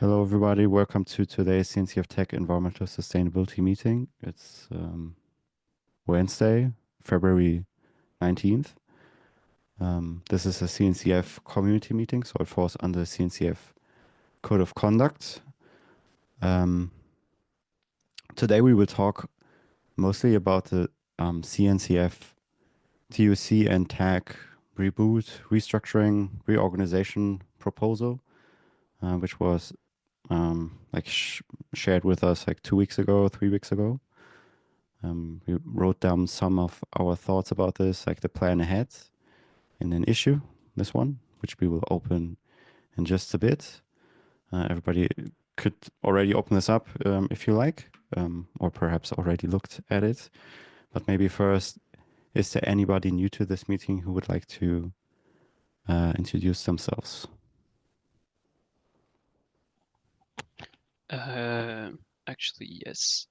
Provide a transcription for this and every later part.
Hello, everybody. Welcome to today's CNCF TAG Environmental Sustainability Meeting. It's Wednesday, February 19th. This is a CNCF community meeting, so it falls under CNCF Code of Conduct. Today we will talk mostly about the CNCF TUC and TAG reboot, restructuring, reorganization proposal, which was shared with us like 2 weeks ago, 3 weeks ago. We wrote down some of our thoughts about this, like the plan ahead in an issue, this one, which we will open in just a bit. Everybody could already open this up if you like, or perhaps already looked at it. But maybe first, is there anybody new to this meeting who would like to introduce themselves? Actually, yes.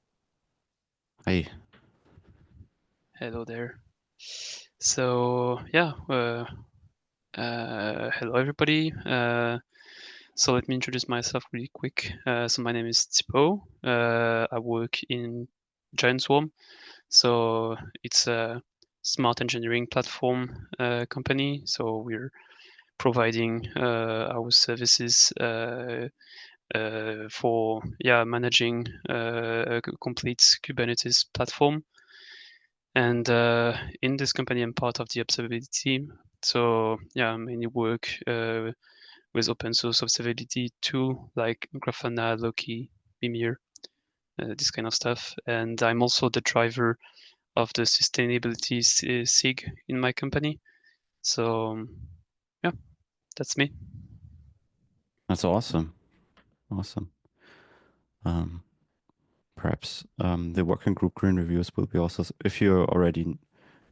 Hey. Hello there. So yeah, hello everybody. So let me introduce myself really quick. So my name is Tipo. I work in Giant Swarm. So it's a smart engineering platform company. So we're providing our services for managing a complete Kubernetes platform. And in this company, I'm part of the observability team. So yeah, I mainly work with open source observability tool like Grafana, Loki, Mimir, this kind of stuff. And I'm also the driver of the sustainability SIG in my company. So yeah, that's me. That's awesome. Awesome. Perhaps the working group green reviews will be also, if you already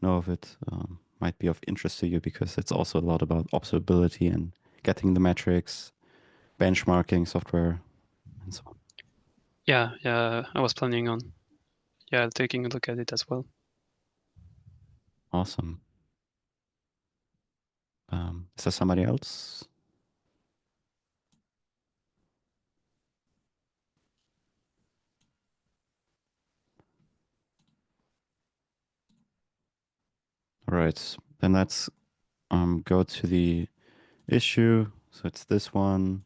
know of it, might be of interest to you because it's also a lot about observability and getting the metrics, benchmarking software, and so on. Yeah, I was planning on taking a look at it as well. Awesome. Is there somebody else? All right, then let's go to the issue. So it's this one.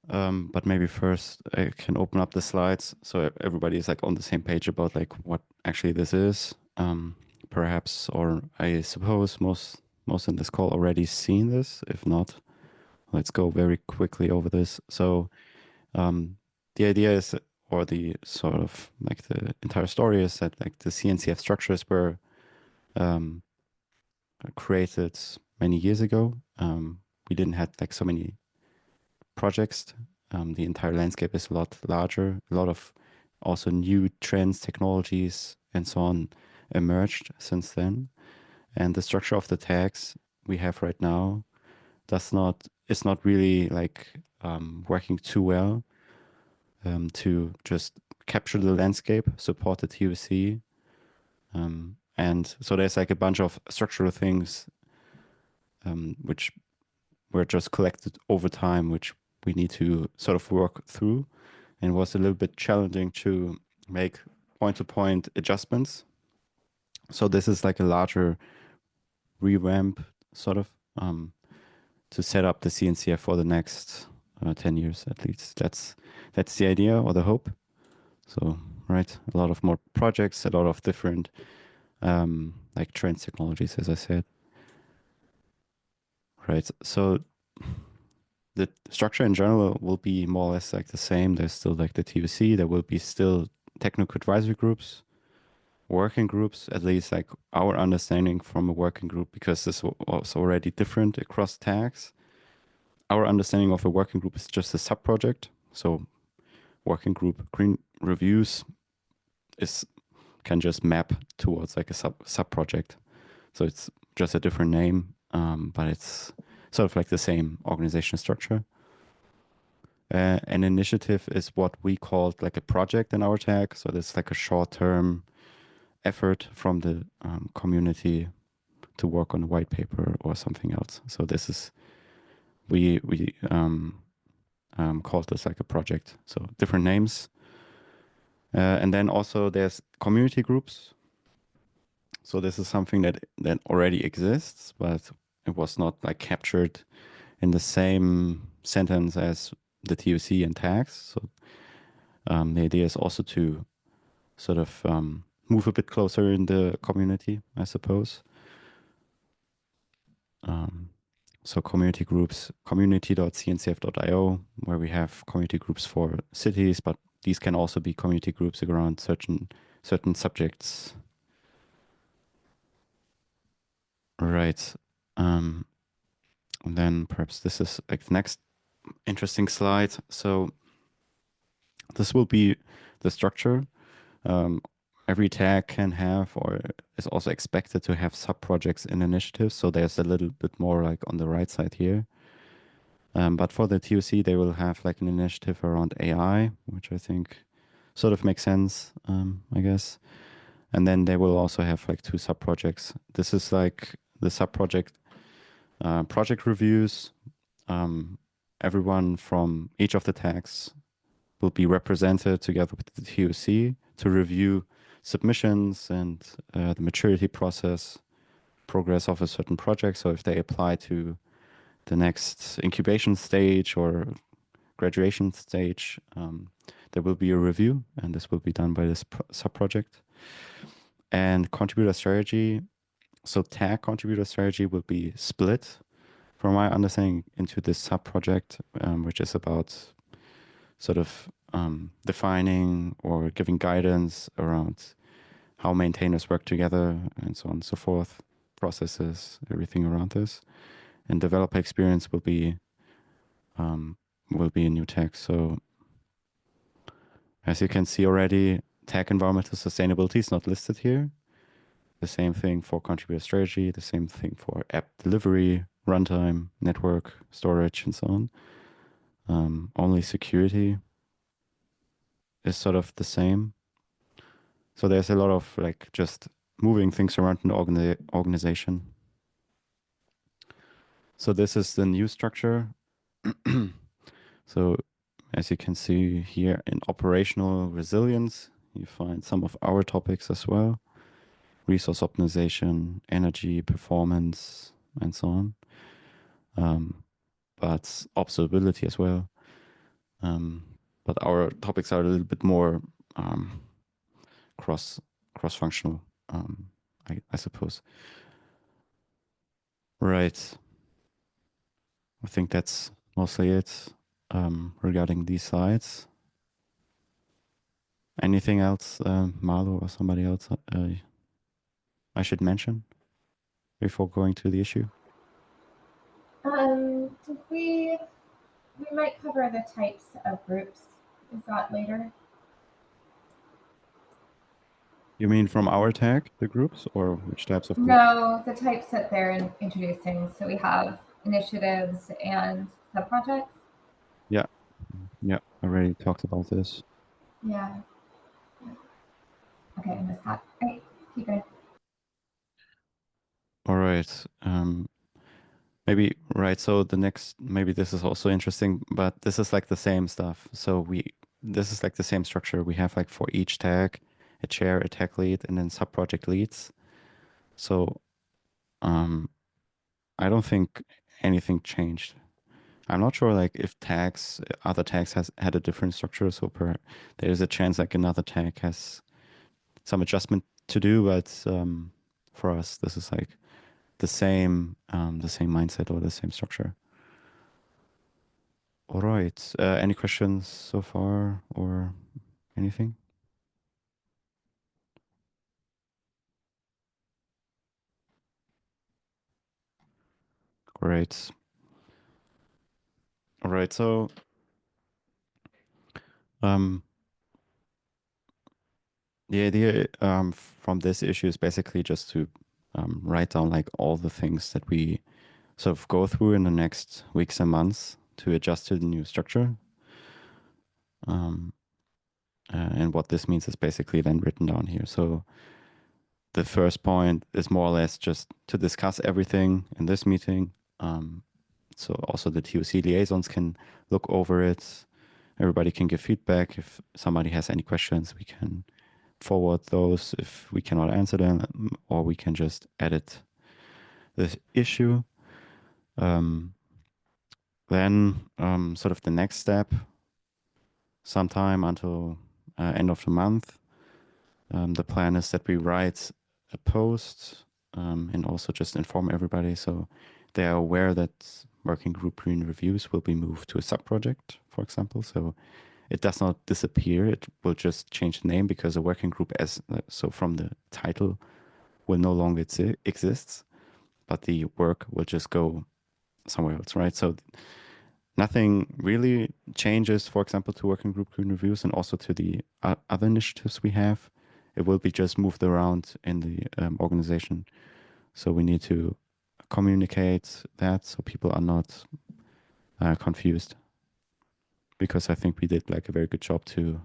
But maybe first I can open up the slides so everybody is like on the same page about like what actually this is. Perhaps, or I suppose most in this call already seen this. If not, let's go very quickly over this. So the idea is, or the sort of like the entire story is that like the CNCF structures were created many years ago. We didn't have like so many projects. The entire landscape is a lot larger. A lot of also new trends, technologies, and so on emerged since then. And the structure of the tags we have right now it's not really like working too well to just capture the landscape, support the TUC. And so there's like a bunch of structural things which were just collected over time, which we need to sort of work through, and was a little bit challenging to make point-to-point adjustments. So this is like a larger revamp, sort of, to set up the CNCF for the next 10 years at least. That's the idea or the hope. So, right, a lot of more projects, a lot of different like trends, technologies, as I said. Right, so the structure in general will be more or less like the same. There's still like the TUC. There will be still technical advisory groups, working groups, at least like our understanding from a working group, because this was already different across tags. Our understanding of a working group is just a sub-project. So working group green reviews can just map towards like a sub-project. So it's just a different name, but it's sort of like the same organization structure. An initiative is what we called like a project in our tag. So it's like a short-term effort from the community to work on a white paper or something else. So this is we called this like a project. So different names. And then also there's community groups. So this is something that already exists, but it was not like captured in the same sentence as the TOC and tags. So the idea is also to sort of move a bit closer in the community, I suppose. So community groups, community.cncf.io, where we have community groups for cities, but these can also be community groups around certain subjects. Right. And then perhaps this is like the next interesting slide. So this will be the structure. Every tag can have or is also expected to have sub-projects and initiatives. So there's a little bit more like on the right side here. But for the TOC, they will have like an initiative around AI, which I think sort of makes sense, I guess. And then they will also have like two sub-projects. This is like the sub-project project reviews. Everyone from each of the tags will be represented together with the TOC to review submissions and the maturity process, progress of a certain project. So if they apply to the next incubation stage or graduation stage, there will be a review, and this will be done by this sub-project. And contributor strategy, so tag contributor strategy will be split, from my understanding, into this sub-project, which is about sort of defining or giving guidance around how maintainers work together and so on and so forth, processes, everything around this. And developer experience will be a new tag. So as you can see already, tag environmental sustainability is not listed here. The same thing for contributor strategy, the same thing for app delivery, runtime, network, storage, and so on. Only security is sort of the same. So there's a lot of like just moving things around in the organization. So this is the new structure. So as you can see here in operational resilience, you find some of our topics as well. Resource optimization, energy, performance, and so on. But observability as well. But our topics are a little bit more cross-functional, I suppose. Right. I think that's mostly it regarding these slides. Anything else, Marlo or somebody else, I should mention before going to the issue? We might cover the types of groups. Is that later? You mean from our tag, the groups, or which types of groups? No, the types that they're introducing. So we have initiatives and sub-projects. Yeah. Yeah, I already talked about this. Yeah. Okay, I missed that. All right, keep going. All right. Maybe, right. So the next, maybe this is also interesting, but this is like the same stuff. So this is like the same structure. We have like for each tag, a chair, a tag lead, and then sub-project leads. So I don't think anything changed. I'm not sure like if other tags has had a different structure. So there is a chance like another tag has some adjustment to do, but for us, this is like the same mindset or the same structure. All right. Any questions so far or anything? Great. All right. So the idea from this issue is basically just to write down like all the things that we sort of go through in the next weeks and months to adjust to the new structure. And what this means is basically then written down here. So the first point is more or less just to discuss everything in this meeting, So also the TOC liaisons can look over it. Everybody can give feedback. If somebody has any questions, we can forward those if we cannot answer them, or we can just edit the issue. Then sort of the next step, sometime until end of the month, the plan is that we write a post and also just inform everybody so they are aware that working group green reviews will be moved to a sub-project, for example. So it does not disappear. It will just change the name because a working group, as so from the title, will no longer exists, but the work will just go somewhere else, right? So nothing really changes, for example, to working group green reviews and also to the other initiatives we have. It will be just moved around in the organization. So we need to communicate that so people are not confused. Because I think we did like a very good job to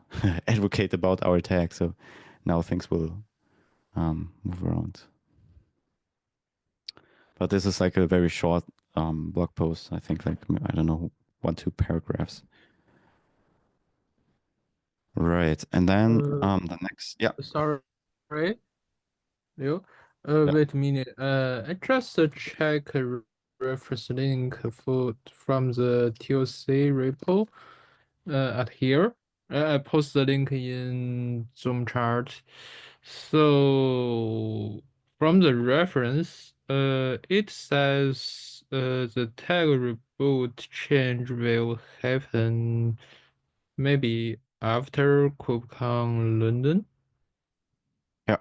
advocate about our tag. So now things will move around. But this is like a very short blog post. I think like, I don't know, 1-2 paragraphs. Right. And then the next, yeah. Sorry, Leo. Yeah. Wait a minute. I just check a reference link from the TOC repo at here. I post the link in Zoom chart. So from the reference, it says the tag reboot change will happen maybe after KubeCon London. Yeah.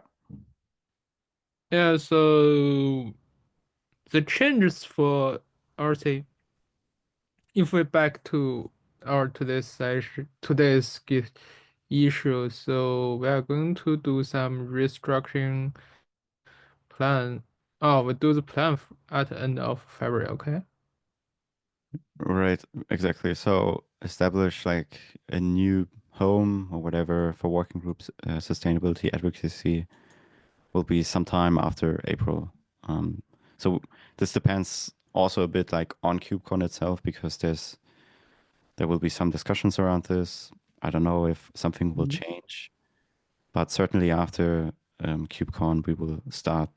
Yeah, so the changes for RC, if we back to our today's session, today's issue, so we are going to do some restructuring plan. Oh, we do the plan at the end of February, okay? Right, exactly. So establish like a new home or whatever for working groups, sustainability advocacy will be sometime after April. So this depends also a bit like on KubeCon itself because there will be some discussions around this. I don't know if something will change, but certainly after KubeCon we will start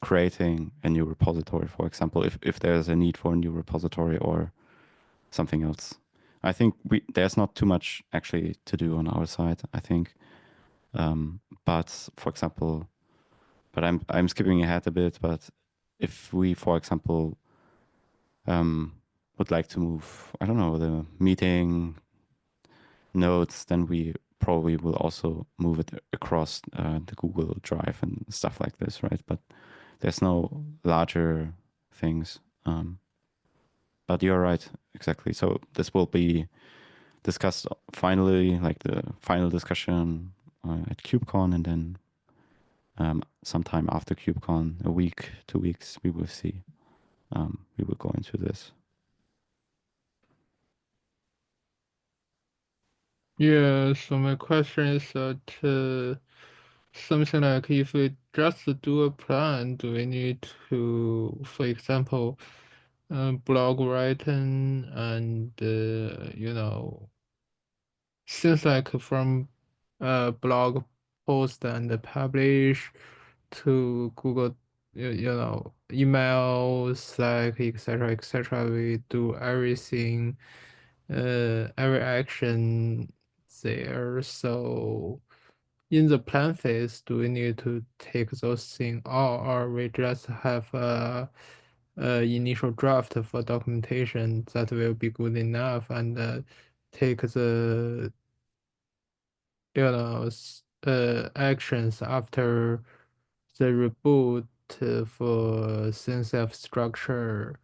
creating a new repository, for example, if there's a need for a new repository or something else. I think there's not too much actually to do on our side, I think. But for example, but I'm skipping ahead a bit, but if we, for example, would like to move, I don't know, the meeting notes, then we probably will also move it across the Google Drive and stuff like this, right? But there's no larger things. But you're right, exactly. So this will be discussed finally, like the final discussion at KubeCon, and then sometime after KubeCon, a week, 2 weeks, we will see. We will go into this. Yeah, so my question is that something like if we just do a plan, do we need to, for example, blog writing and things like from blog post and publish to Google, email, Slack, etc. We do everything, every action there. So in the plan phase, do we need to take those things, or we just have a initial draft for documentation that will be good enough and take the actions after the reboot for CNCF structure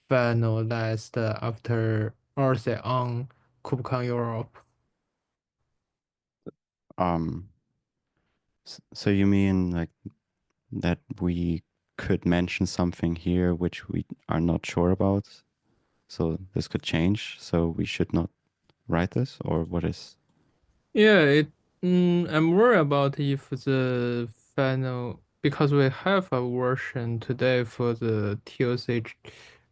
finalized after or say on KubeCon Europe. So you mean like that we could mention something here which we are not sure about? So this could change. So we should not write this, or what is? Yeah, I'm worried about if the final, because we have a version today for the TOC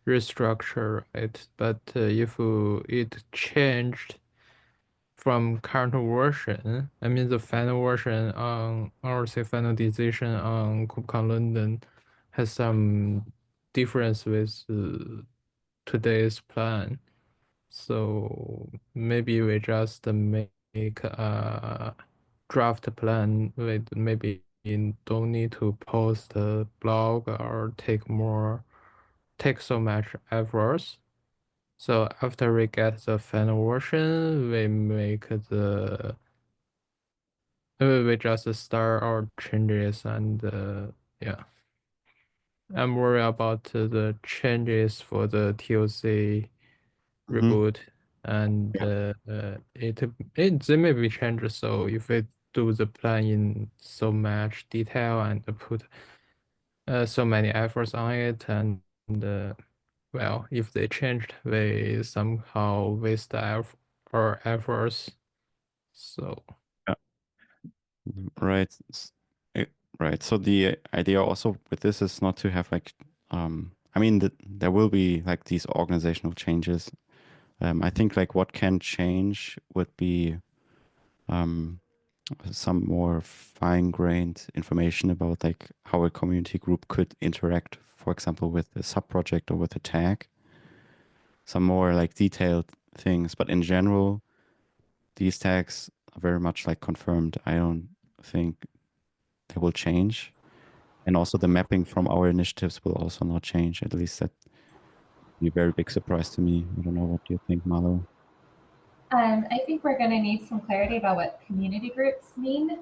restructure it. But if it changed from current version, I mean the final version on, or say final decision on KubeCon London has some difference with today's plan. So maybe we just make a draft plan with maybe don't need to post a blog or take so much efforts. So after we get the final version, we just start our changes and yeah. I'm worried about the changes for the TOC reboot, and they may be changed. So if we do the plan in so much detail and put so many efforts on it, and well, if they changed, we somehow waste our efforts. So Right. Right. So the idea also with this is not to have like, I mean, there will be like these organizational changes. I think like what can change would be some more fine-grained information about like how a community group could interact, for example, with a sub-project or with a tag. Some more like detailed things, but in general, these tags are very much like confirmed. I don't think they will change. And also the mapping from our initiatives will also not change. At least that would be a very big surprise to me. I don't know, what do you think, Malo? I think we're going to need some clarity about what community groups mean,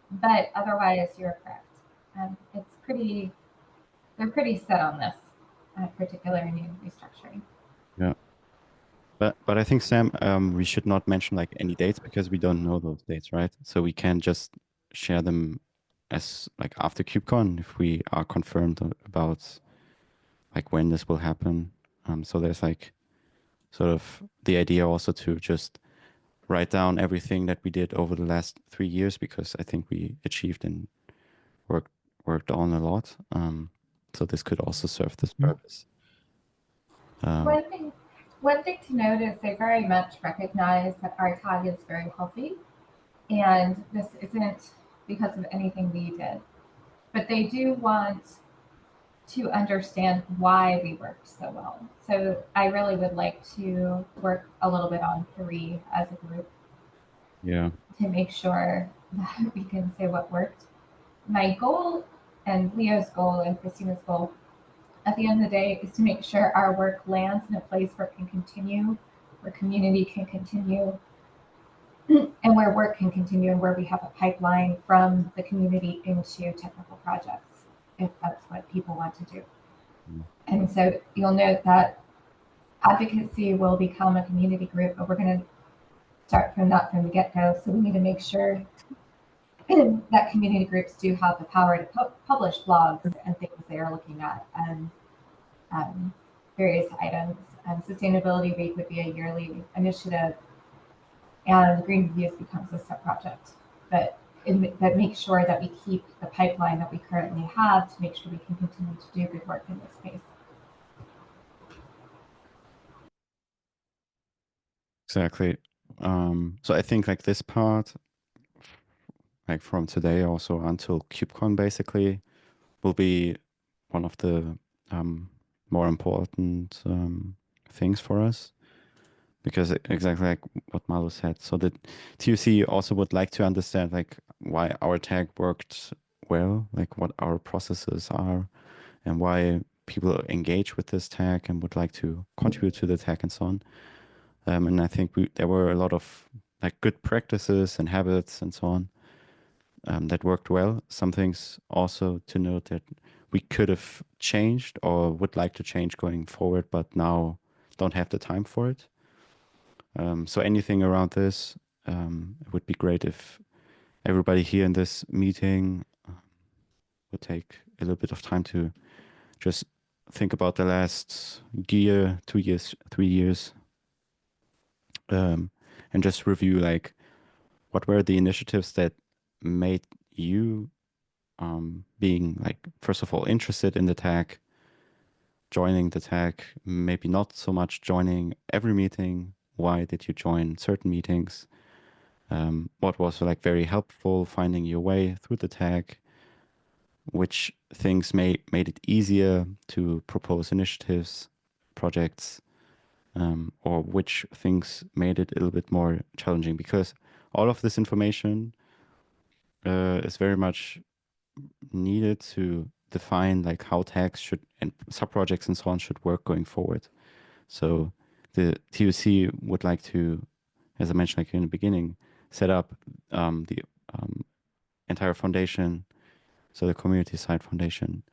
but otherwise you're correct. They're pretty set on this particular new restructuring. Yeah. But I think, Sam, we should not mention like any dates because we don't know those dates, right? So we can just share them as like after KubeCon if we are confirmed about like when this will happen. So there's like sort of the idea also to just write down everything that we did over the last 3 years, because I think we achieved and worked on a lot. So this could also serve this purpose. One thing to note is they very much recognize that our tag is very healthy, and this isn't because of anything we did, but they do want to understand why we worked so well. So I really would like to work a little bit on 3 as a group. Yeah. To make sure that we can say what worked. My goal and Leo's goal and Christina's goal at the end of the day is to make sure our work lands in a place where it can continue, where community can continue, and where work can continue, and where we have a pipeline from the community into technical projects, if that's what people want to do. And so you'll note that advocacy will become a community group, but we're going to start from the get-go. So we need to make sure that community groups do have the power to publish blogs and things they are looking at, and various items. Sustainability Week would be a yearly initiative, and Green Reviews becomes a sub-project. But make sure that we keep the pipeline that we currently have to make sure we can continue to do good work in this space. Exactly. So I think like this part, like from today also until KubeCon basically, will be one of the more important things for us, because exactly like what Malo said. So the TUC also would like to understand like why our tag worked well, like what our processes are, and why people engage with this tag and would like to contribute to the tag and so on. And I think there were a lot of like good practices and habits and so on that worked well. Some things also to note that we could have changed or would like to change going forward, but now don't have the time for it. So anything around this, it would be great if everybody here in this meeting would take a little bit of time to just think about the last year, 2 years, 3 years, and just review like what were the initiatives that made you being like, first of all, interested in the tag, joining the tag, maybe not so much joining every meeting. Why did you join certain meetings? What was like very helpful finding your way through the tag? Which things made it easier to propose initiatives, projects, or which things made it a little bit more challenging? Because all of this information is very much needed to define like how tags should and sub-projects and so on should work going forward. So the TUC would like to, as I mentioned like in the beginning, set up the entire foundation, so the community side foundation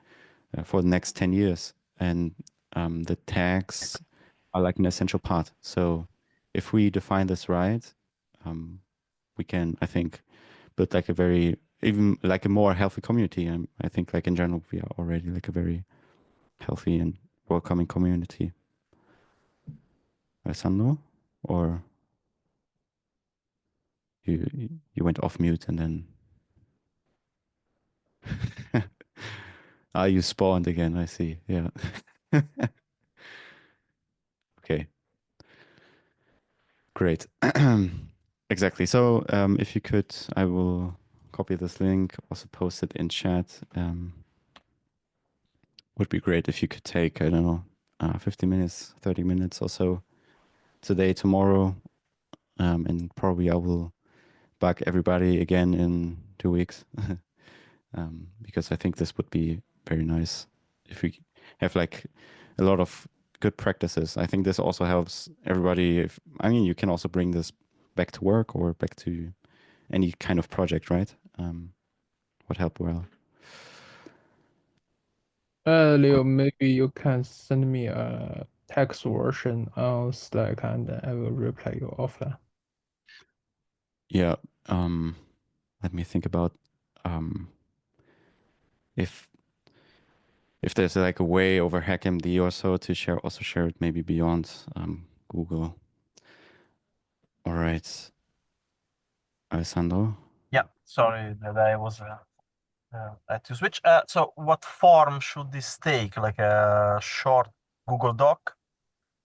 for the next 10 years. And the tags are like an essential part. So if we define this right, we can, I think, build like a very, even like a more healthy community. I think like in general, we are already like a very healthy and welcoming community. Alessandro, or you went off mute and then you spawned again. I see. Yeah. Okay. Great. Exactly. So if you could, I will copy this link, also post it in chat. Would be great if you could take, I don't know, 50 minutes, 30 minutes or so today, tomorrow, and probably I will bug everybody again in 2 weeks, because I think this would be very nice if we have like a lot of good practices. I think this also helps everybody. I mean, you can also bring this back to work or back to any kind of project, right? Would help well. Leo, maybe you can send me a text version on Slack and I will reply you offline. Yeah. Let me think about if there's like a way over HackMD or so to share it maybe beyond Google. All right. Alessandro? Yeah, sorry that I was had to switch. So what form should this take? Like a short Google Doc,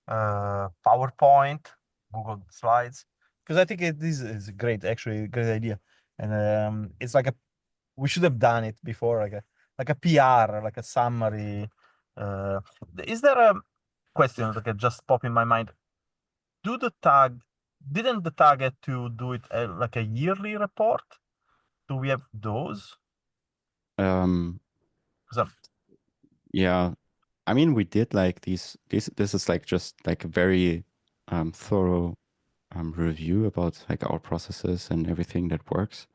PowerPoint, Google Slides? Because I think this is great, actually, great idea. And it's like we should have done it before, like a PR, like a summary. Is there a question that just pop in my mind? Didn't the tag have to do it like a yearly report? Do we have those? Yeah, I mean, we did like this is like just like a very thorough review about like our processes and everything that works,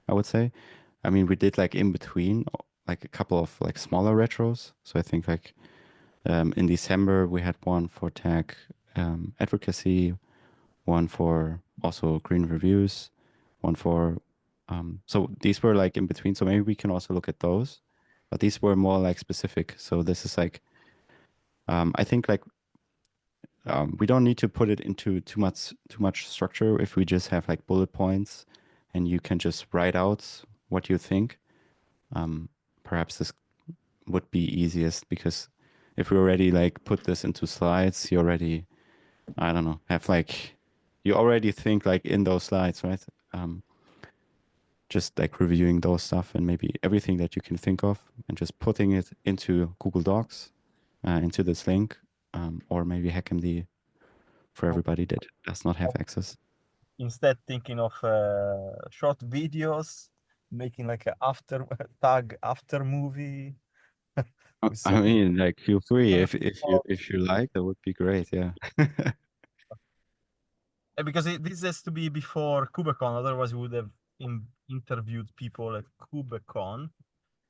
I would say. I mean, we did like in between like a couple of like smaller retros. So I think like in December we had one for tag advocacy, one for also green reviews, one for so these were like in between. So maybe we can also look at those, but these were more like specific. So this is like I think like we don't need to put it into too much structure if we just have like bullet points and you can just write out what you think. Perhaps this would be easiest, because if we already like put this into slides, you already, I don't know, have like, you already think like in those slides, right? Just like reviewing those stuff and maybe everything that you can think of and just putting it into Google Docs, into this link, or maybe HackMD for everybody that does not have access. Instead, thinking of short videos, making like a after movie. I mean, like, feel free if you like, that would be great. Yeah. Because this has to be before KubeCon, otherwise we would have interviewed people at KubeCon.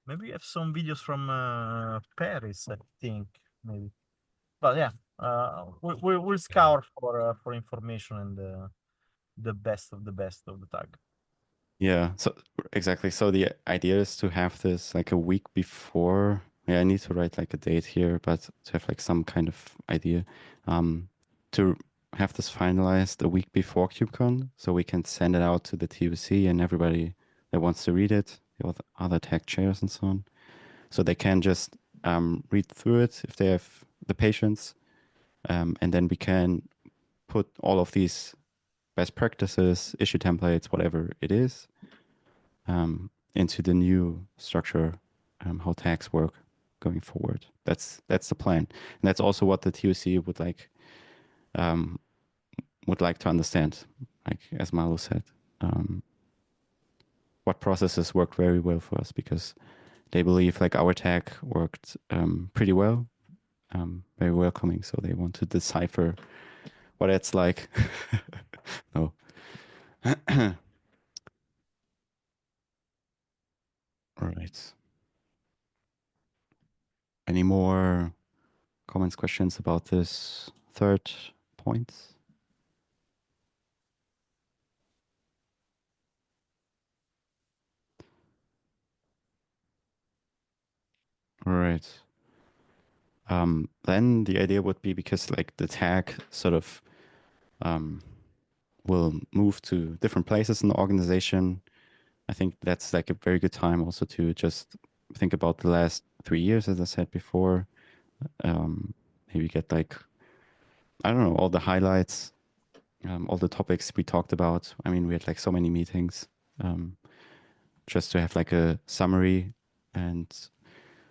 Maybe we have some videos from Paris, I think, maybe. But yeah, we'll scour for information and the best of the tag. Yeah, so exactly. So the idea is to have this like a week before. Yeah, I need to write like a date here, but to have like some kind of idea, to have this finalized a week before KubeCon, so we can send it out to the TUC and everybody that wants to read it, with other tech chairs and so on. So they can just read through it if they have the patience, and then we can put all of these best practices, issue templates, whatever it is, into the new structure, how tags work going forward. That's the plan, and that's also what the TOC would like to understand. Like as Malo said, what processes worked very well for us, because they believe like our tag worked pretty well, very welcoming. So they want to decipher what it's like. No. All right. Any more comments, questions about this third point? All right. Then the idea would be, because like the tag sort of will move to different places in the organization, I think that's like a very good time also to just think about the last 3 years, as I said before. Maybe get like, I don't know, all the highlights, all the topics we talked about. I mean, we had like so many meetings, just to have like a summary. And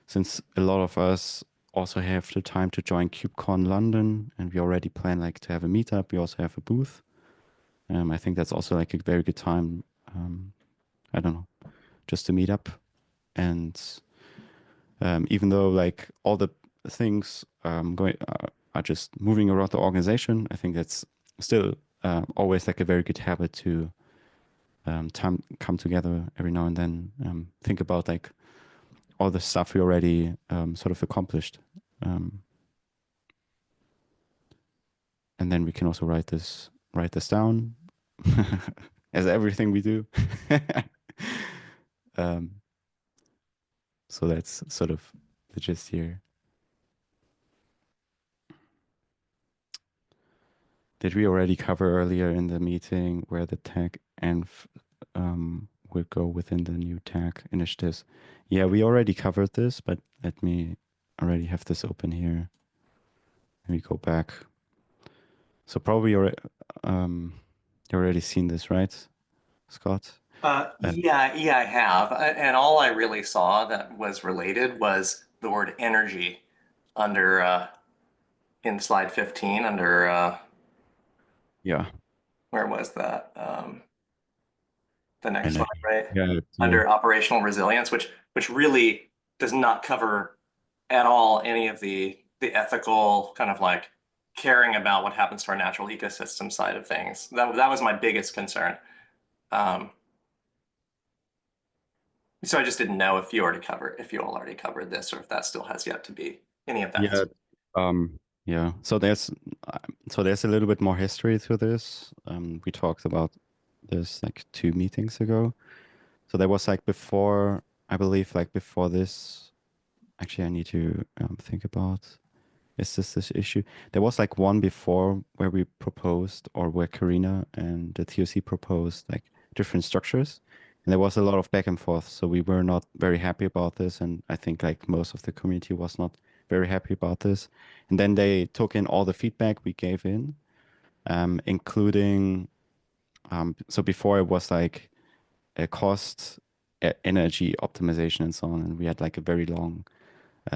since a lot of us also have the time to join KubeCon London, and we already plan like to have a meetup, we also have a booth. I think that's also like a very good time, I don't know, just to meet up. And even though like all the things are just moving around the organization, I think that's still always like a very good habit to come together every now and then, think about like all the stuff we already sort of accomplished. And then we can also write this down as everything we do. So that's sort of the gist here. Did we already cover earlier in the meeting where the tag env will go within the new tag initiatives? Yeah, we already covered this, but let me already have this open here. Let me go back. So probably you already seen this, right, Scott? Yeah, I have. And all I really saw that was related was the word energy under in slide 15 under Yeah. where was that? The next Energy. slide, right? Yeah. Under operational resilience, which really does not cover at all any of the ethical kind of like caring about what happens to our natural ecosystem side of things. That was my biggest concern. So I just didn't know if you all already covered this, or if that still has yet to be any of that. Yeah. Yeah. So there's a little bit more history to this. We talked about this like 2 meetings ago. So there was like before, I believe like before this, actually I need to think about, is this issue? There was like one before where we proposed, or where Karina and the TOC proposed like different structures. And there was a lot of back and forth. So we were not very happy about this. And I think like most of the community was not very happy about this. And then they took in all the feedback we gave in, including, so before it was like a cost, energy optimization and so on. And we had like a very long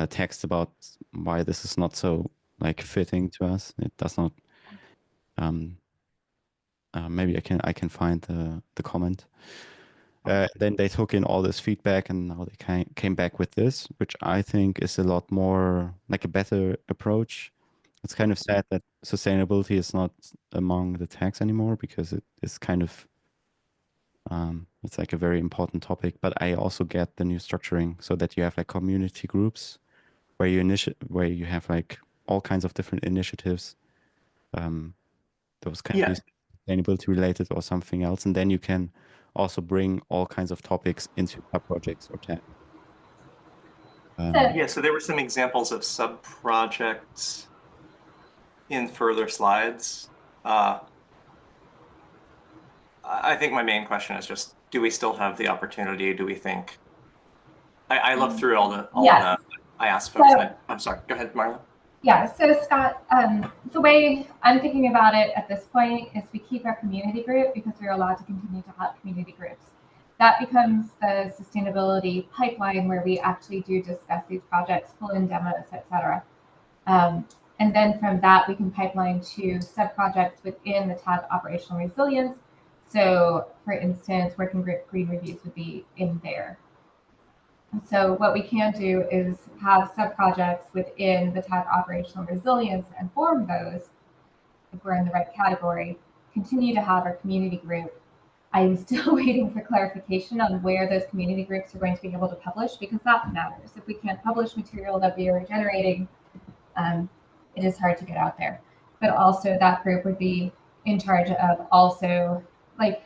text about why this is not so like fitting to us. It does not, maybe I can find the comment. Then they took in all this feedback, and now they came back with this, which I think is a lot more like a better approach. It's kind of sad that sustainability is not among the tags anymore, because it is kind of, it's like a very important topic. But I also get the new structuring, so that you have like community groups where you have like all kinds of different initiatives. Those can be sustainability related or something else, and then you can also bring all kinds of topics into sub-projects or tags. So there were some examples of sub-projects in further slides. I think my main question is just, do we still have the opportunity? Do we think? I looked through all the I ask folks. So- I'm sorry. Go ahead, Marla. Yeah, so Scott, the way I'm thinking about it at this point is we keep our community group because we're allowed to continue to have community groups. That becomes the sustainability pipeline where we actually do discuss these projects, pull in demos, etc. And then from that, we can pipeline to sub-projects within the TAG operational resilience. So for instance, working group green reviews would be in there. So what we can do is have sub-projects within the TAG operational resilience and form those, if we're in the right category, continue to have our community group. I'm still waiting for clarification on where those community groups are going to be able to publish, because that matters. If we can't publish material that we are generating, it is hard to get out there. But also that group would be in charge of also, like,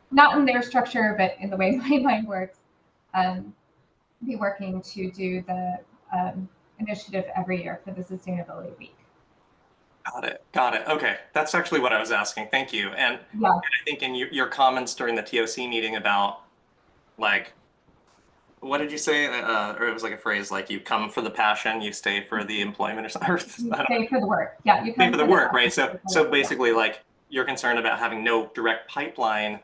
not in their structure, but in the way my mind works, be working to do the initiative every year for the Sustainability Week. Got it. Okay, that's actually what I was asking. Thank you. And, Yeah. and I think in your comments during the TOC meeting about, like, what did you say? Or it was like a phrase like, you come for the passion, you stay for the employment or something. You stay for the work. Yeah, you stay for the work, right? So basically, yeah. like, you're concerned about having no direct pipeline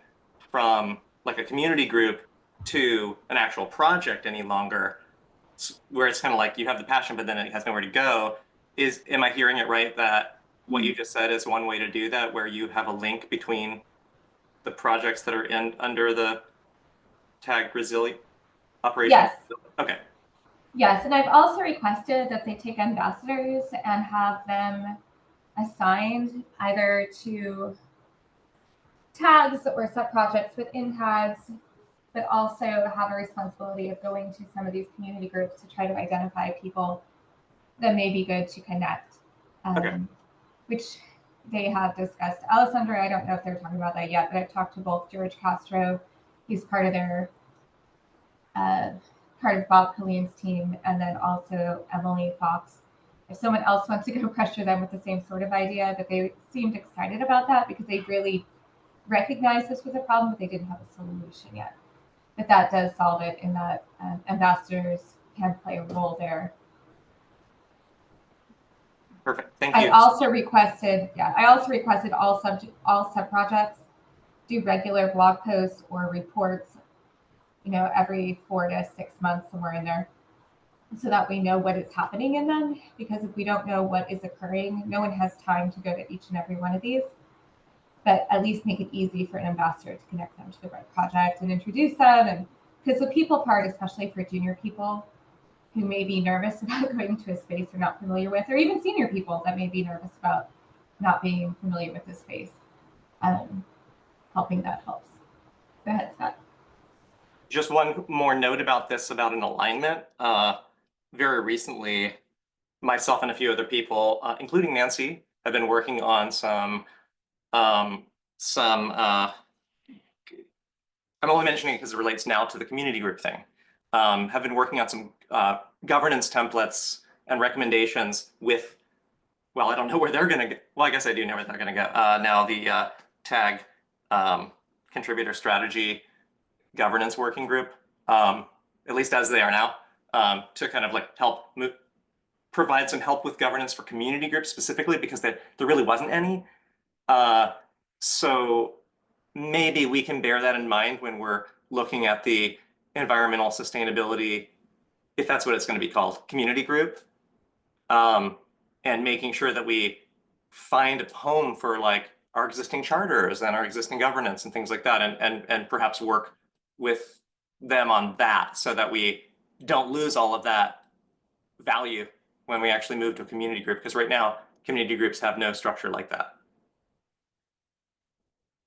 from like a community group to an actual project any longer, where it's kind of like you have the passion, but then it has nowhere to go. Am I hearing it right that what you just said is one way to do that, where you have a link between the projects that are under the TAG Resilient operation? Yes. Okay. Yes, and I've also requested that they take ambassadors and have them assigned either to tags or sub-projects within tags, but also have a responsibility of going to some of these community groups to try to identify people that may be good to connect, Okay. which they have discussed. Alessandra, I don't know if they're talking about that yet, but I've talked to both George Castro, he's part of their part of Bob Colleen's team, and then also Emily Fox. If someone else wants to go pressure them with the same sort of idea, but they seemed excited about that because they really recognized this was a problem, but they didn't have a solution yet. But that does solve it in that ambassadors can play a role there. Perfect. Thank you. I also requested all sub-projects do regular blog posts or reports, every 4 to 6 months, somewhere in there, so that we know what is happening in them. Because if we don't know what is occurring, no one has time to go to each and every one of these. But at least make it easy for an ambassador to connect them to the right project and introduce them. And because the people part, especially for junior people who may be nervous about going to a space they're not familiar with, or even senior people that may be nervous about not being familiar with this space, helping that helps. Go ahead, Scott. Just one more note about this, about an alignment. Very recently, myself and a few other people, including Nancy, have been working on I'm only mentioning it because it relates now to the community group thing. Have been working on some governance templates and recommendations with, well, I don't know where they're going to go. Well, I guess I do know where they're going to go. Now the TAG contributor strategy governance working group, at least as they are now, to kind of like help provide some help with governance for community groups specifically, because there really wasn't any. So maybe we can bear that in mind when we're looking at the environmental sustainability, if that's what it's going to be called, community group, and making sure that we find a home for like our existing charters and our existing governance and things like that, and perhaps work with them on that so that we don't lose all of that value when we actually move to a community group, because right now community groups have no structure like that.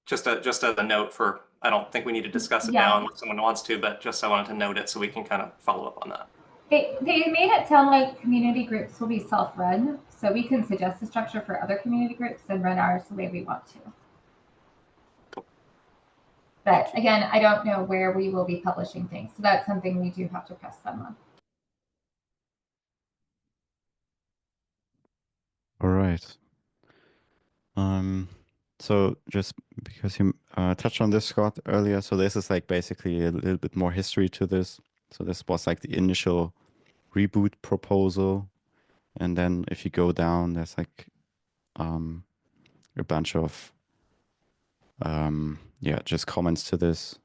Just as a note for, I don't think we need to discuss it now unless someone wants to, but just I wanted to note it so we can kind of follow up on that. They made it sound like community groups will be self-run, so we can suggest the structure for other community groups and run ours the way we want to. Cool. But again, I don't know where we will be publishing things, so that's something we do have to press them on. All right. So just because you touched on this, Scott, earlier, so this is like basically a little bit more history to this. So this was like the initial reboot proposal. And then if you go down, there's like a bunch of just comments to this,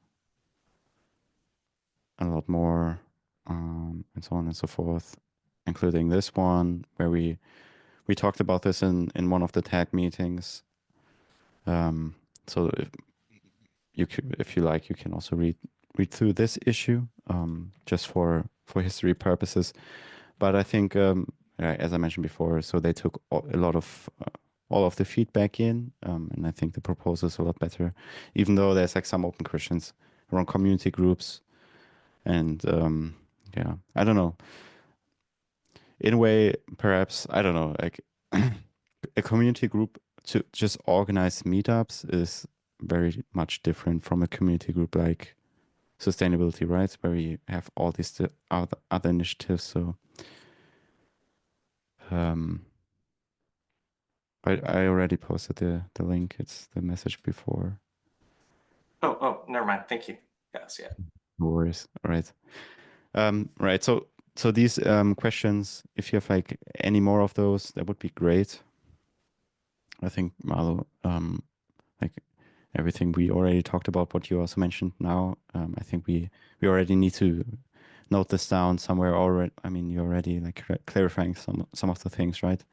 a lot more, and so on and so forth, including this one where we talked about this in one of the tag meetings. So if you like, you can also read through this issue, just for history purposes. But I think, as I mentioned before, so they took a lot of all of the feedback in, and I think the proposal is a lot better, even though there's like some open questions around community groups, and I don't know. In a way, perhaps, I don't know, like a community group to just organize meetups is very much different from a community group like sustainability, right? Where we have all these other initiatives. So I already posted the link. It's the message before. Oh, never mind. Thank you. Yes, yeah. No worries. All right. Right. So these questions, if you have like any more of those, that would be great. I think Marlo, like everything we already talked about, what you also mentioned now, I think we already need to note this down somewhere already. I mean, you're already like clarifying some of the things, right?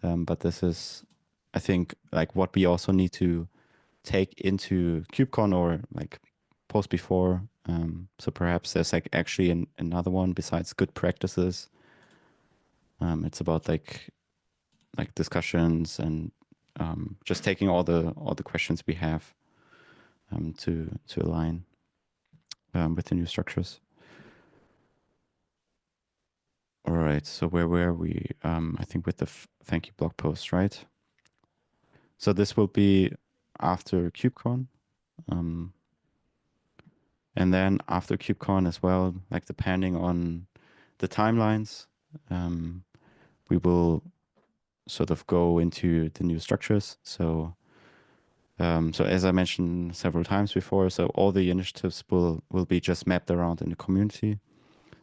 But this is, I think, like what we also need to take into KubeCon or like post before. So perhaps there's like actually another one besides good practices. It's about like discussions and just taking all the questions we have to align with the new structures. All right, so where were we? I think with the thank you blog post, right? So this will be after KubeCon. And then after KubeCon as well, like depending on the timelines, we will sort of go into the new structures. So so as I mentioned several times before, so all the initiatives will be just mapped around in the community.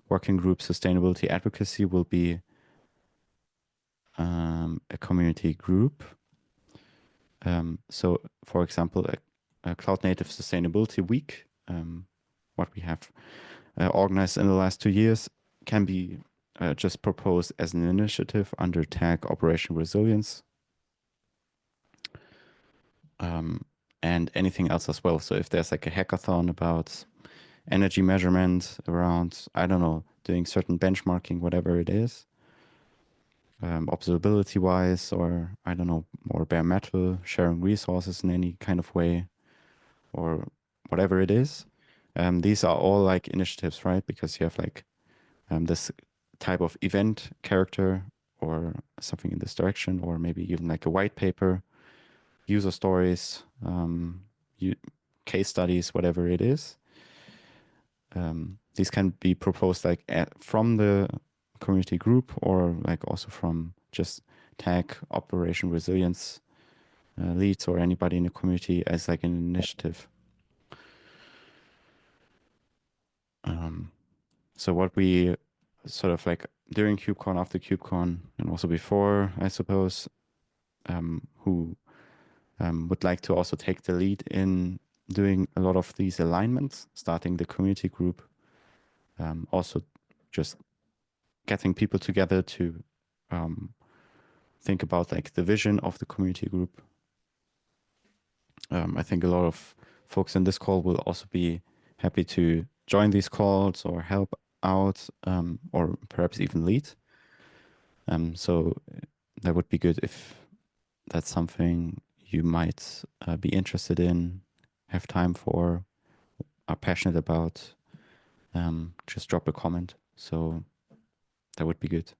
Working group sustainability advocacy will be a community group. So for example, a Cloud Native Sustainability Week, what we have organized in the last 2 years, can be just proposed as an initiative under tag Operation Resilience. And anything else as well. So if there's like a hackathon about energy measurement around, I don't know, doing certain benchmarking, whatever it is, observability wise, or I don't know, more bare metal, sharing resources in any kind of way, or whatever it is. These are all like initiatives, right? Because you have like this type of event character or something in this direction, or maybe even like a white paper, user stories, case studies, whatever it is. These can be proposed like from the community group or like also from just tag Operation Resilience leads or anybody in the community as like an initiative. So what we sort of like during KubeCon, after KubeCon, and also before, I suppose, who would like to also take the lead in doing a lot of these alignments, starting the community group, also just getting people together to think about like the vision of the community group. I think a lot of folks in this call will also be happy to join these calls or help out, or perhaps even lead. So that would be good if that's something you might be interested in, have time for, are passionate about. Just drop a comment. So that would be good.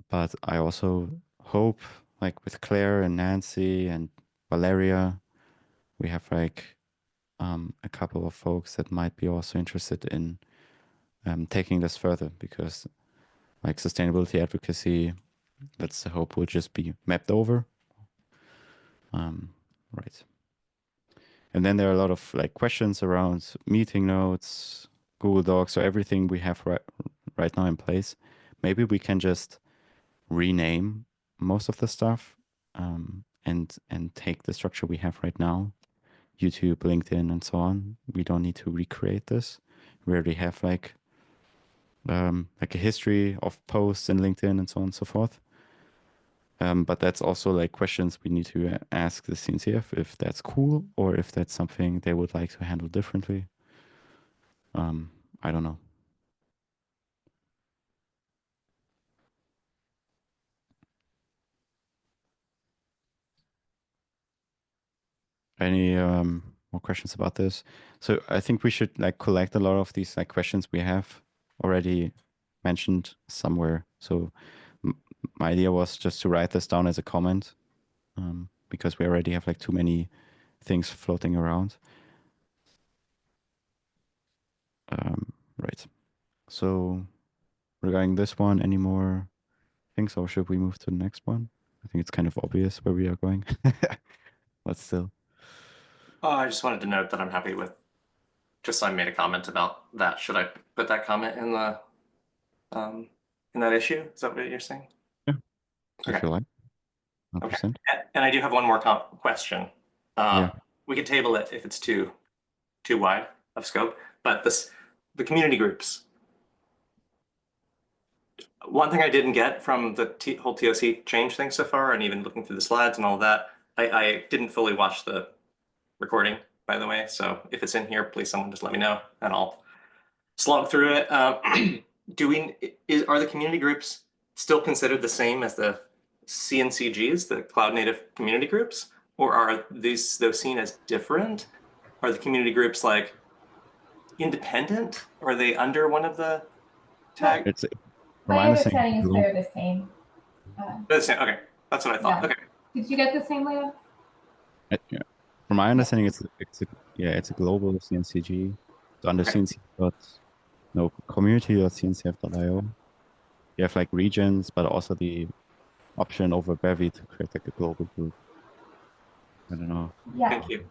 But I also hope, like with Claire and Nancy and Valeria, we have like a couple of folks that might be also interested in taking this further, because like sustainability advocacy, that's the hope, will just be mapped over. Right. And then there are a lot of like questions around meeting notes, Google Docs, so everything we have right now in place. Maybe we can just rename most of the stuff and take the structure we have right now, YouTube, LinkedIn, and so on. We don't need to recreate this. We already have like a history of posts in LinkedIn and so on and so forth. But that's also like questions we need to ask the CNCF if that's cool or if that's something they would like to handle differently. I don't know. Any more questions about this? So I think we should like collect a lot of these like questions we have already mentioned somewhere. So my idea was just to write this down as a comment because we already have like too many things floating around. Right. So regarding this one, any more things, or should we move to the next one? I think it's kind of obvious where we are going, but still. I just wanted to note that I'm happy with, just I made a comment about that. Should I put that comment in the in that issue? Is that what you're saying? Yeah, okay. If you like. 100%. Okay. And I do have one more question. Yeah. We could table it if it's too wide of scope, but the community groups. One thing I didn't get from the whole TOC change thing so far, and even looking through the slides and all that, I didn't fully watch the recording, by the way. So if it's in here, please someone just let me know and I'll slog through it. Are the community groups still considered the same as the CNCGs, the Cloud Native Community Groups, or are those seen as different? Are the community groups like independent? Or are they under one of the tags? It's my understanding is they're the same. They're the same. Okay, that's what I thought. Yeah. Okay. Did you get the same, Leo? Yeah. From my understanding, it's a global CNCG. So under community.cncf.io. You have like regions, but also the option over Bevy to create like a global group. I don't know. Yeah. Thank you.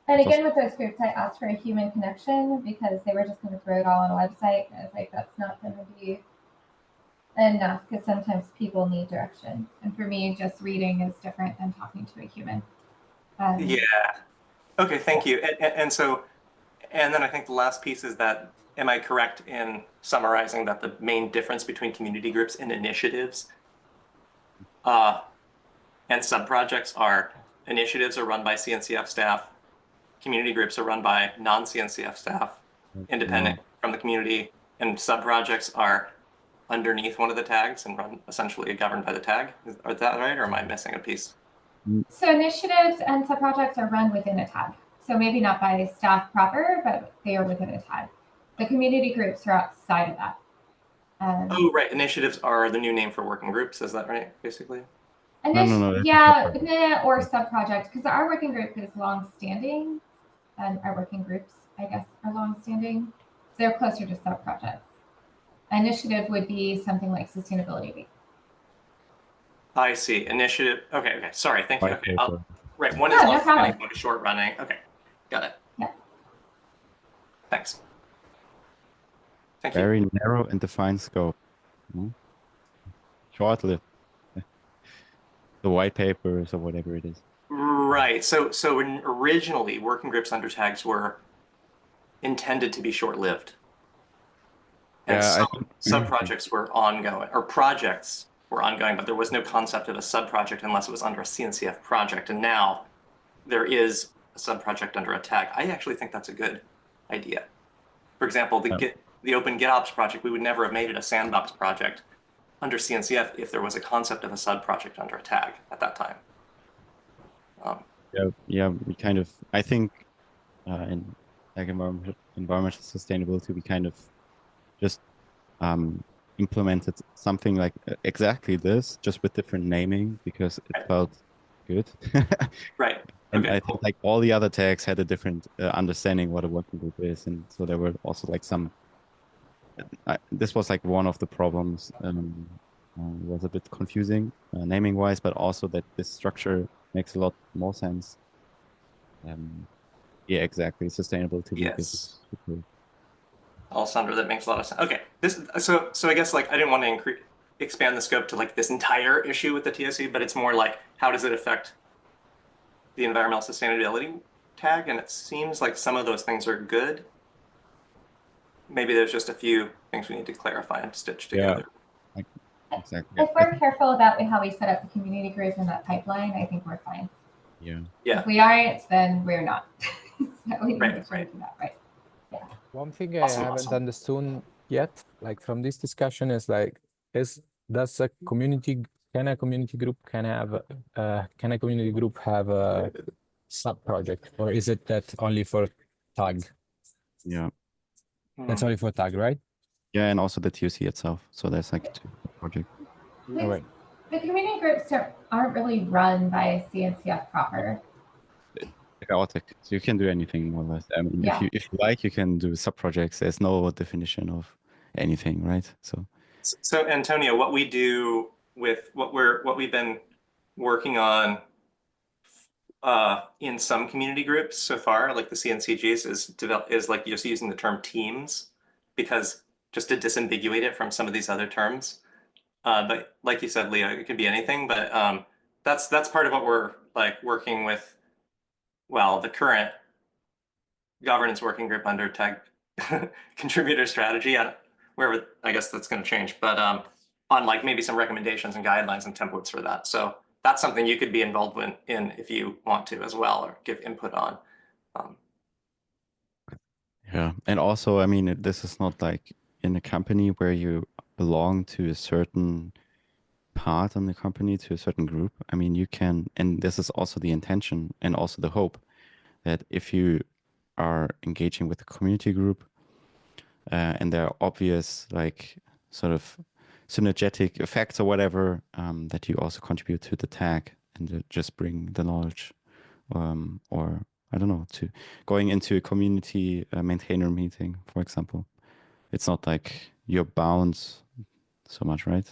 And again, with those groups, I asked for a human connection because they were just going to throw it all on a website. And I was like, that's not going to be enough because sometimes people need direction. And for me, just reading is different than talking to a human. Yeah. Okay, thank you. And then I think the last piece is that, am I correct in summarizing that the main difference between community groups and initiatives and sub-projects are initiatives are run by CNCF staff, community groups are run by non-CNCF staff, independent from the community, and sub-projects are underneath one of the tags and run essentially governed by the tag. Is that right, or am I missing a piece? So initiatives and sub-projects are run within a tag. So maybe not by staff proper, but they are within a tag. The community groups are outside of that. Oh, right. Initiatives are the new name for working groups. Is that right, basically? No. Yeah, or sub-project, because our working group is long-standing, and our working groups, I guess, are long-standing. So they're closer to sub-projects. Initiative would be something like Sustainability Week. I see. Initiative. Okay. Sorry. Thank you. Okay. Right. One No, is no long-standing, problem. one is short-running. Okay. Got it. Yeah. Thanks. Thank you. Very narrow and defined scope. Short-lived. The white papers or whatever it is. Right. So originally, working groups under tags were intended to be short-lived. And sub-projects were ongoing, or projects were ongoing, but there was no concept of a sub-project unless it was under a CNCF project. And now there is a sub-project under a tag. I actually think that's a good idea. For example, the Open GitOps project, we would never have made it a sandbox project under CNCF if there was a concept of a sub-project under a tag at that time. We kind of, I think in like environmental sustainability, we kind of just implemented something like exactly this, just with different naming because it felt good. Right. And Okay, I think like all the other tags had a different understanding what a working group is, and so there were also like some. This was like one of the problems. Was a bit confusing naming wise, but also that this structure makes a lot more sense Yeah, exactly. Sustainability week is Yes. super. Alessandro, that makes a lot of sense. Okay, so I guess like I didn't want to expand the scope to like this entire issue with the TSE, but it's more like how does it affect the environmental sustainability tag? And it seems like some of those things are good. Maybe there's just a few things we need to clarify and stitch together. Yeah, exactly. If we're careful about how we set up the community group and that pipeline, I think we're fine. Yeah. If we aren't, then we're not. So we need to Right. do that, right? Yeah. One thing I haven't understood yet, like from this discussion, is like, does a community can a community group have a sub project, or is it that only for tag? Yeah. That's only for tag, right? Yeah, and also the TOC itself. So there's like 2 projects. All right. The community groups aren't really run by CNCF proper. Chaotic. So you can do anything more or less. I mean, if you like, you can do sub projects. There's no definition of anything, right? So Antonio, what we do with what we've been working on in some community groups so far, like the CNCGs, is like just using the term teams, because just to disambiguate it from some of these other terms. But like you said, Leo, it could be anything. But that's part of what we're like working with. Well, the current governance working group under tag contributor strategy, wherever, I guess that's going to change, but on like maybe some recommendations and guidelines and templates for that. So that's something you could be involved in if you want to as well, or give input on. Yeah, and also, I mean, this is not like in a company where you belong to a certain part in the company, to a certain group. I mean, you can, and this is also the intention and also the hope, that if you are engaging with the community group and there are obvious like sort of synergetic effects or whatever, that you also contribute to the tag and just bring the knowledge, or I don't know, to going into a community maintainer meeting, for example. It's not like you're bound so much, right?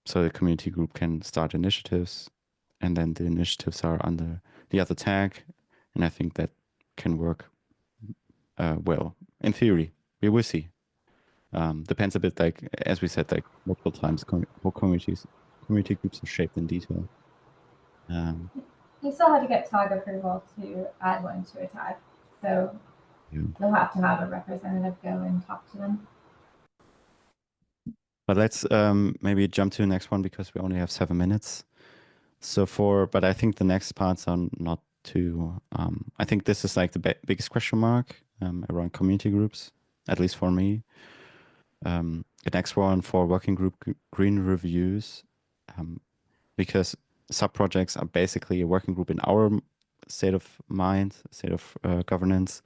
So the community group can start initiatives, and then the initiatives are under the other tag, and I think that can work well. In theory, we will see. Depends a bit, like as we said, like multiple times, community groups are shaped in detail. You still have to get tag approval to add one to a tag, so you'll have to have a representative go and talk to them. But let's maybe jump to the next one, because we only have 7 minutes. But I think the next parts are not too, I think this is like the biggest question mark around community groups, at least for me. The next one for working group green reviews, because sub-projects are basically a working group in our state of mind, state of governance.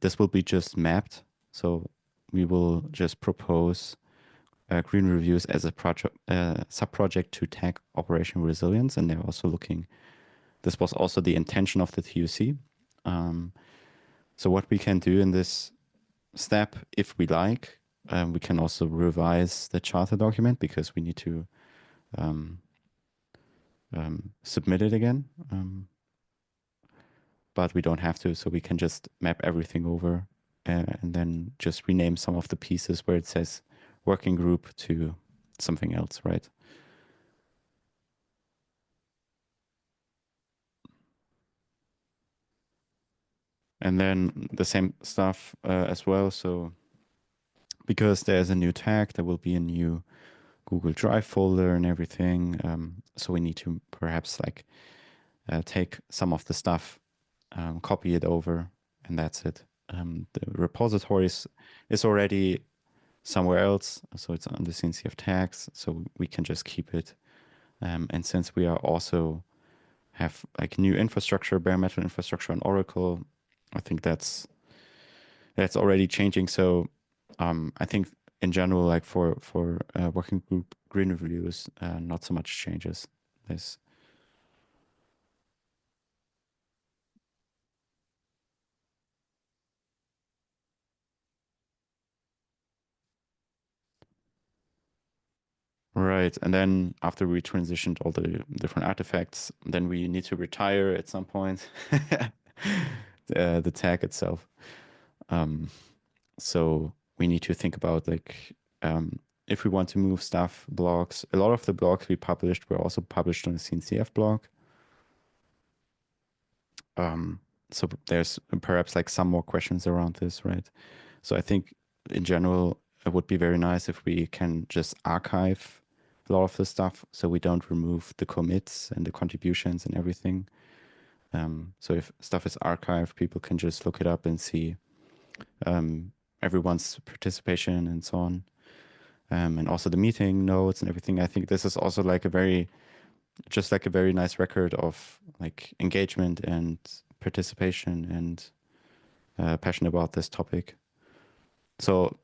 This will be just mapped. So we will just propose green reviews as a sub-project to tag operation resilience, and they're also looking. This was also the intention of the TUC. So what we can do in this step, if we like, we can also revise the charter document, because we need to submit it again. But we don't have to, so we can just map everything over and then just rename some of the pieces where it says working group to something else, right? And then the same stuff as well. So because there's a new tag, there will be a new Google Drive folder and everything. So we need to perhaps like take some of the stuff, copy it over, and that's it. The repository is already somewhere else, so it's on the CNCF tags, so we can just keep it. And since we are also have like new infrastructure, bare metal infrastructure on Oracle, I think that's already changing. So I think in general, like for working group green reviews, not so much changes. There's Right, and then after we transitioned all the different artifacts, then we need to retire at some point the tag itself. So we need to think about like if we want to move stuff, blogs. A lot of the blogs we published were also published on the CNCF blog. So there's perhaps like some more questions around this, right? So I think in general, it would be very nice if we can just archive a lot of the stuff so we don't remove the commits and the contributions and everything. So if stuff is archived, people can just look it up and see everyone's participation and so on. And also the meeting notes and everything. I think this is also like a very nice record of like engagement and participation and passion about this topic. So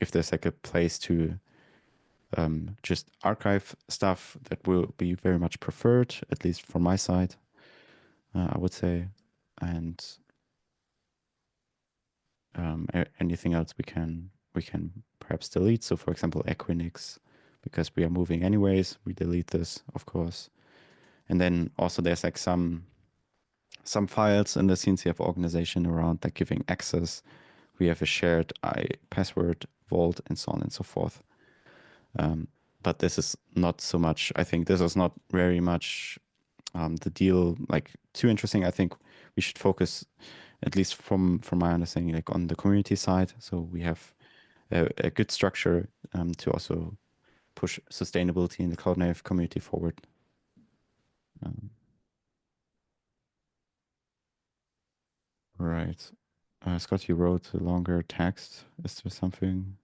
if there's like a place to just archive stuff, that will be very much preferred, at least from my side, I would say. And anything else we can perhaps delete. So for example, Equinix, because we are moving anyways, we delete this, of course. And then also there's like some files in the CNCF organization around like giving access. We have a shared password vault and so on and so forth. But this is not so much, I think this is not very much the deal, like too interesting. I think we should focus, at least from my understanding, like on the community side. So we have a good structure to also push sustainability in the cloud native community forward. Right. Scott, you wrote a longer text. Is there something?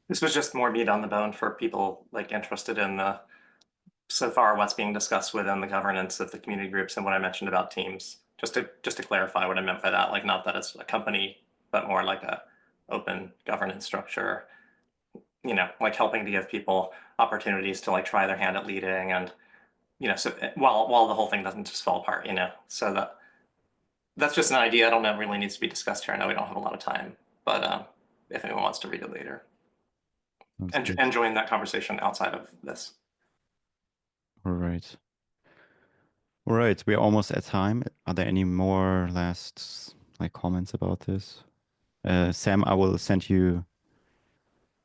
This was just more meat on the bone for people like interested in the so far what's being discussed within the governance of the community groups and what I mentioned about teams. Just to clarify what I meant by that, like not that it's a company, but more like a open governance structure. You know, like helping to give people opportunities to like try their hand at leading, and you know, so while the whole thing doesn't just fall apart, you know. So that's just an idea. I don't know if it really needs to be discussed here. I know we don't have a lot of time, but if anyone wants to read it later and join that conversation outside of this. All right. All right, we're almost at time. Are there any more last like comments about this? Sam, I will send you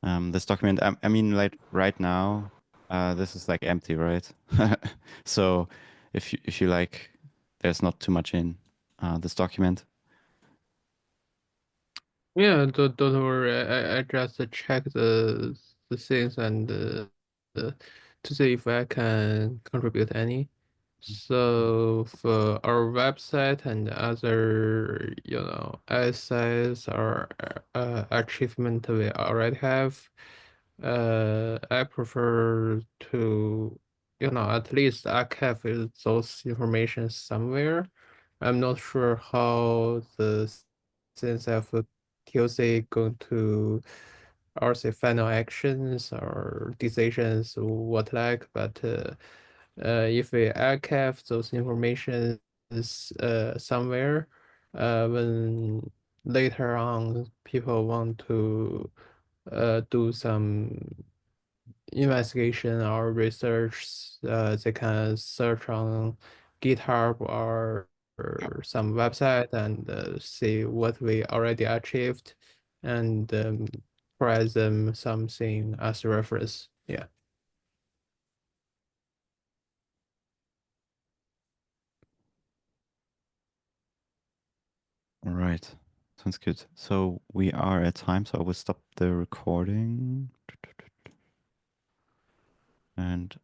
this document. I mean, like right now, this is like empty, right? So if you like, there's not too much in this document. Yeah, don't worry. I just check the things and to see if I can contribute any. So for our website and other, essays or achievement we already have, I prefer to, at least archive those information somewhere. I'm not sure how the CNCF TOC going to, or say, final actions or decisions, what like, but if we archive those information somewhere, when later on people want to do some investigation or research, they can search on GitHub or some website and see what we already achieved and provide them something as a reference. Yeah. All right, sounds good. So we are at time, so I will stop the recording. And